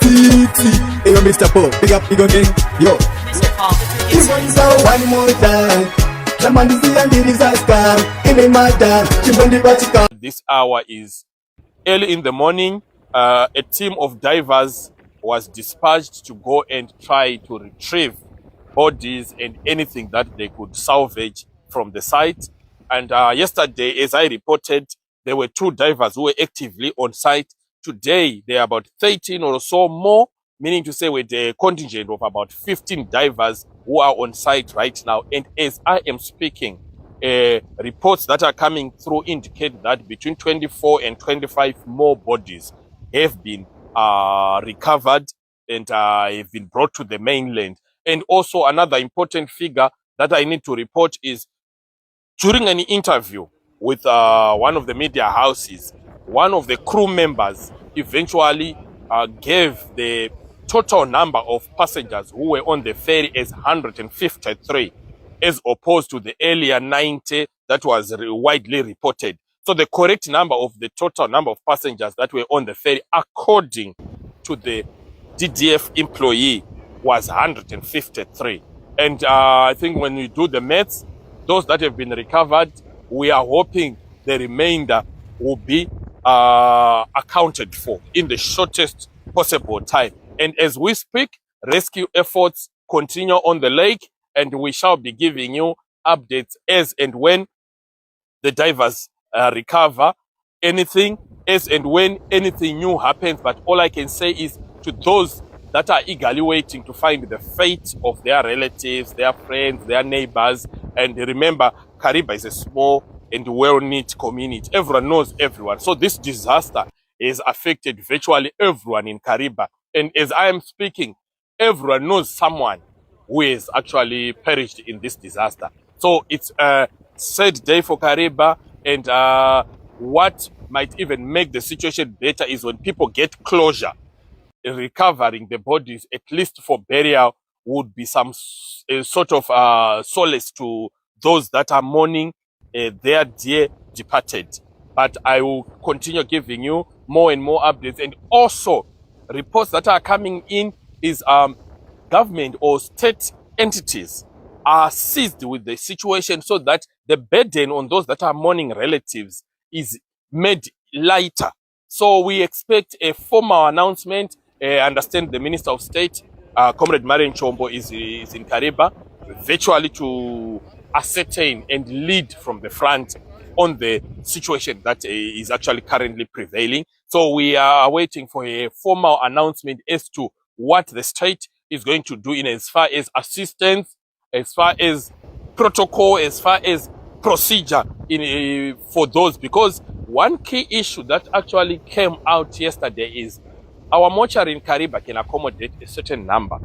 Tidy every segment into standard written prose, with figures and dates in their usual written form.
See, hey, yo, Mr. Poe, big up, big again, yo. This one is our one more time. This hour is early in the morning. A team of divers was dispatched to go and try to retrieve bodies and anything that they could salvage from the site. And yesterday, as I reported, there were 2 divers who were actively on site. Today, there are about 13 or so more, meaning to say with a contingent of about 15 divers who are on site right now. And as I am speaking, reports that are coming through indicate that between 24 and 25 more bodies have been recovered and have been brought to the mainland. And also another important figure that I need to report is during an interview with one of the media houses, one of the crew members eventually gave the total number of passengers who were on the ferry as 153, as opposed to the earlier 90 that was widely reported. So the correct number of the total number of passengers that were on the ferry, according to the DDF employee, was 153. And I think when we do the maths, those that have been recovered, we are hoping the remainder will be accounted for in the shortest possible time. And as we speak, rescue efforts continue on the lake, and we shall be giving you updates as and when the divers recover anything, as and when anything new happens. But all I can say is to those that are eagerly waiting to find the fate of their relatives, their friends, their neighbors, and remember, Kariba is a small and well-knit community. Everyone knows everyone. So this disaster has affected virtually everyone in Kariba. And as I am speaking, everyone knows someone who has actually perished in this disaster. So it's a sad day for Kariba, and what might even make the situation better is when people get closure. Recovering the bodies, at least for burial, would be some sort of solace to those that are mourning their dear departed. But I will continue giving you more and more updates. And also, reports that are coming in is government or state entities are seized with the situation so that the burden on those that are mourning relatives is made lighter. So we expect a formal announcement. I understand the Minister of State, Comrade Marian Chombo, is in Kariba, virtually to ascertain and lead from the front on the situation that is actually currently prevailing. So we are waiting for a formal announcement as to what the state is going to do in as far as assistance, as far as protocol, as far as procedure for those. Because one key issue that actually came out yesterday is our mortuary in Kariba can accommodate a certain number,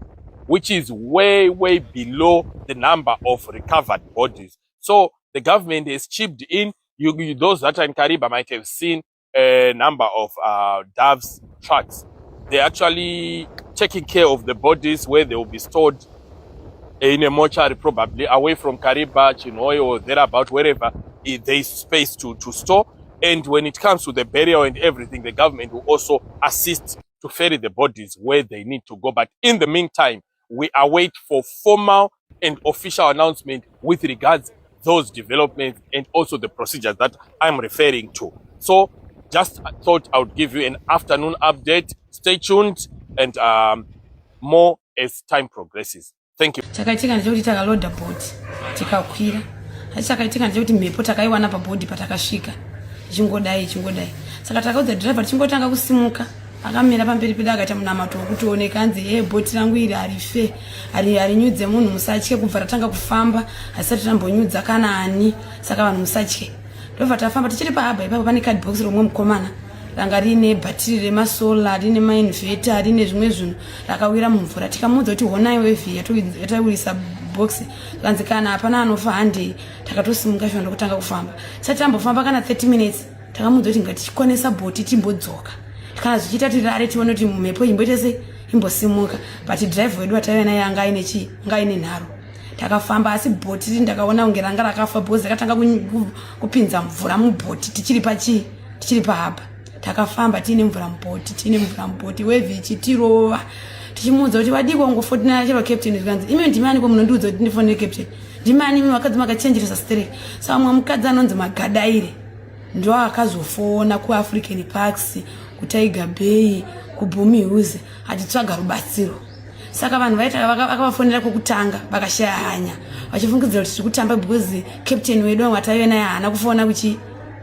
which is way, way below the number of recovered bodies. So the government has chipped in. Those that are in Kariba might have seen a number of Doves trucks. They're actually taking care of the bodies where they will be stored in a mortuary, probably away from Kariba, Chinoy, or thereabout, wherever there is space to store. And when it comes to the burial and everything, the government will also assist to ferry the bodies where they need to go. But in the meantime, we await for formal and official announcement with regards those developments and also the procedures that I'm referring to. So just thought I would give you an afternoon update. Stay tuned and more as time progresses. Thank you. Chakaitika ndikuti takaloda boat tikakwira. Chakaitika ndikuti mhepo takaiwana pa board patakasvika. Chingodai. Saka takaudza driver chingotanga kusimuka. Akamira pamberi pedu akaita munamato wekuti oneka anzi boat rangu iri arife. Ari nyudze munhu musatye kubva ratanga kufamba. Asati tambonyudza kana ani. Saka vanhu musatye. Ndobva tafamba tichiri pahaba ipapo pane card box romwe mukomana. Ranga rine bhatiri remasola, rine mainverter, rine zvimwe zvinhu rakawira mumvura. Tikamuudza kuti honai wevi yataurisa box kanzi kana hapana anofa hande takatosimuka shona ndokutanga kufamba. Sati tambofamba kana 30 minutes takamuudza kuti ngatichikonesa boti timbodzoka. Kana zvichiita tirare tione kuti mhepo imboite sei imbosimuka. But driver wedu ataiva naye anga ine nharo. Takafamba asi boti ndakaona unge ranga rakafa bhozi rakatanga kupinza mvura muboti tichiri pahaba. takafamba tine mvura mupoti wevhi ichitirova tichimuudza kuti wadiko ngofotinara chero captain zvikanzi ime ndimani kwamunondiudza kuti ndifonere captain ndimani imi vakadzi makachenjeresa straight saka mumwe mukadzi anonzi Magadaire ndo akazofona kuAfrican Parks kuTiger Bay kuBhumi Hills achitsvaga rubatsiro. Saka vanhu vaita akavafonera kokutanga vakashaya hanya vachifungidzira kuti tikutamba because captain wedu wataive naye hana kufona kuchi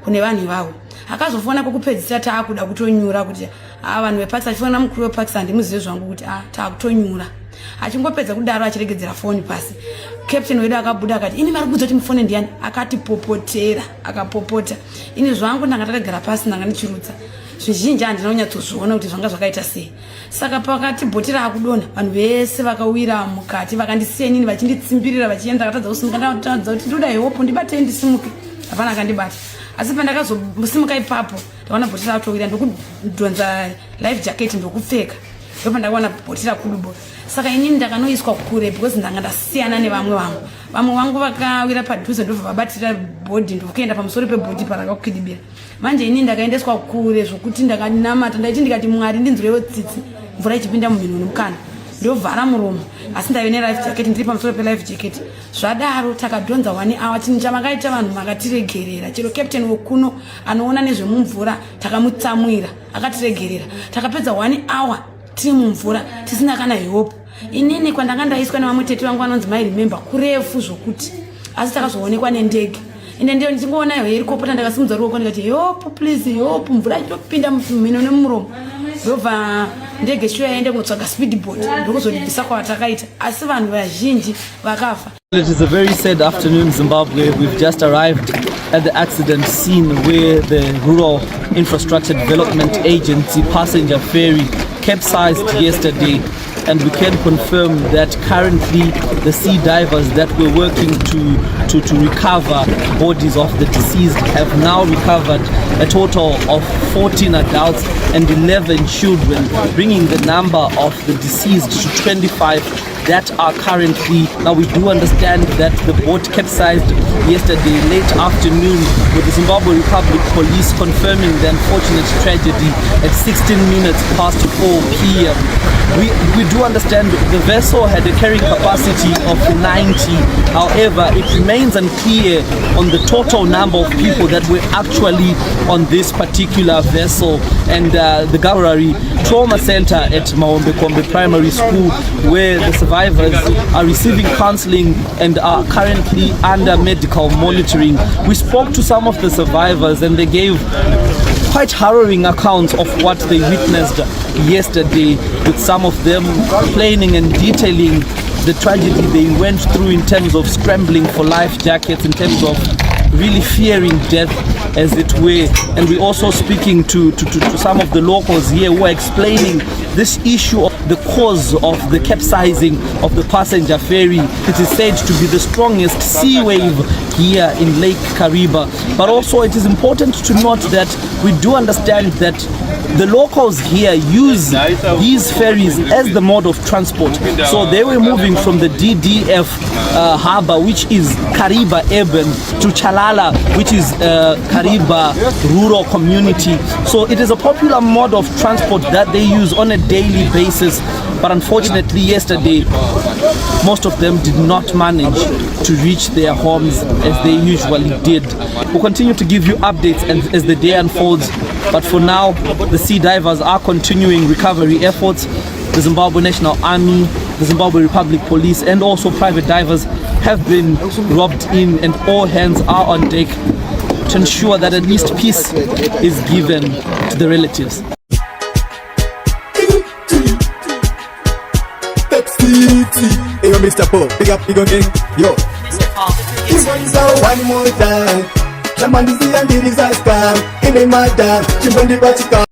kune vanhu ivavo. Akazofona kokupedzisira taakuda kutonyura kuti vanhu veParks achifona mukuru weParks andimuzive zvangu kuti taakutonyura. Achingopedza kudaro achiregedzera foni pasi. Captain wedu akabuda akati ini mari kuudza kuti mufone ndiani akatipopotera akapopota. Ini zvangu ndanga takagara pasi ndanga ndichirutsa. Zvizhinji andinonyatsoziona kuti zvanga zvakaita sei. Saka pakati bhotira akudona vanhu vese vakawira mukati vakandisiya inini vachinditsimbirira vachienda katadza kusimuka ndataudza kuti ndoda hope ndibate ndisimuke hapana akandibata. Asi pandakazomusimuka ipapo ndaona bhotira atowira ndokudhonza life jacket ndokupfeka ndipo ndakaona bhotira kudubo. Saka inini ndakanoiswa kure because ndanga ndasiyana nevamwe vangu vakawira padhuze ndobva vabatira bhodhi ndokuenda pamusoro pebhodhi parakakukidibira. Manje inini ndakaendeswa kure zvokuti ndakanamata ndaiti ndikati Mwari ndinzwirewo tsitsi mvura ichipinda mumhino nomukana ndovhara muromo asi ndaive nelife jacket ndiri pamusoro pelife jacket. Zvadaro takadhonza 1 hour tini chamakaita vanhu makatiregerera chero captain wokuno anoona nezvemumvura takamutsamwira akatiregerera takapedza 1 hour tiri mumvura tisina kana hope. Inini kwandanga ndaiswa nevamwe tete vangu vanonzi mai remember kurefu zvokuti asi takazoonekwa nendege ine ndiyo ndichingoona helicopter ndakasimudza ruoko ndikati hope please hope mvura ichitopinda mumhino nemuromo ndobva ndege shuwa yaende kunotsvaga speedboat ndokuzodibvisa kwatakaita asi vanhu vazhinji vakafa. It is a very sad afternoon, Zimbabwe. We've just arrived at the accident scene where the Rural Infrastructure Development Agency passenger ferry capsized yesterday, and we can confirm that currently the sea divers that were working to recover bodies of the deceased have now recovered a total of 14 adults and 11 children, bringing the number of the deceased to 25 that are currently. Now we do understand that the boat capsized yesterday late afternoon, with the Zimbabwe Republic Police confirming the unfortunate tragedy at 16 minutes past 4 p.m. We do understand the vessel had a carrying capacity of 90. However, it remains unclear on the total number of people that were actually on this particular vessel. And the Gaurari Trauma Center at Maombekombe Primary School, where the survivors are receiving counseling and are currently under medical monitoring. We spoke to some of the survivors and they gave quite harrowing accounts of what they witnessed yesterday, with some of them complaining and detailing the tragedy they went through in terms of scrambling for life jackets, in terms of really fearing death, as it were. And we're also speaking to some of the locals here who are explaining this issue of the cause of the capsizing of the passenger ferry. It is said to be the strongest sea wave here in Lake Kariba. But also it is important to note that we do understand that the locals here use these ferries as the mode of transport. So they were moving from the DDF harbor, which is Kariba urban, to Chalala, which is Kariba rural community. So it is a popular mode of transport that they use on a daily basis. But unfortunately yesterday, most of them did not manage to reach their homes as they usually did. We'll continue to give you updates as the day unfolds. But for now, the sea divers are continuing recovery efforts. The Zimbabwe National Army, the Zimbabwe Republic Police, and also private divers have been robbed in, and all hands are on deck to ensure that at least peace is given to the relatives. Hey, Mr. Po, big up, big again, yo. This one's one more time. Jamani, see and the disaster. In the matter, she from the Vatican.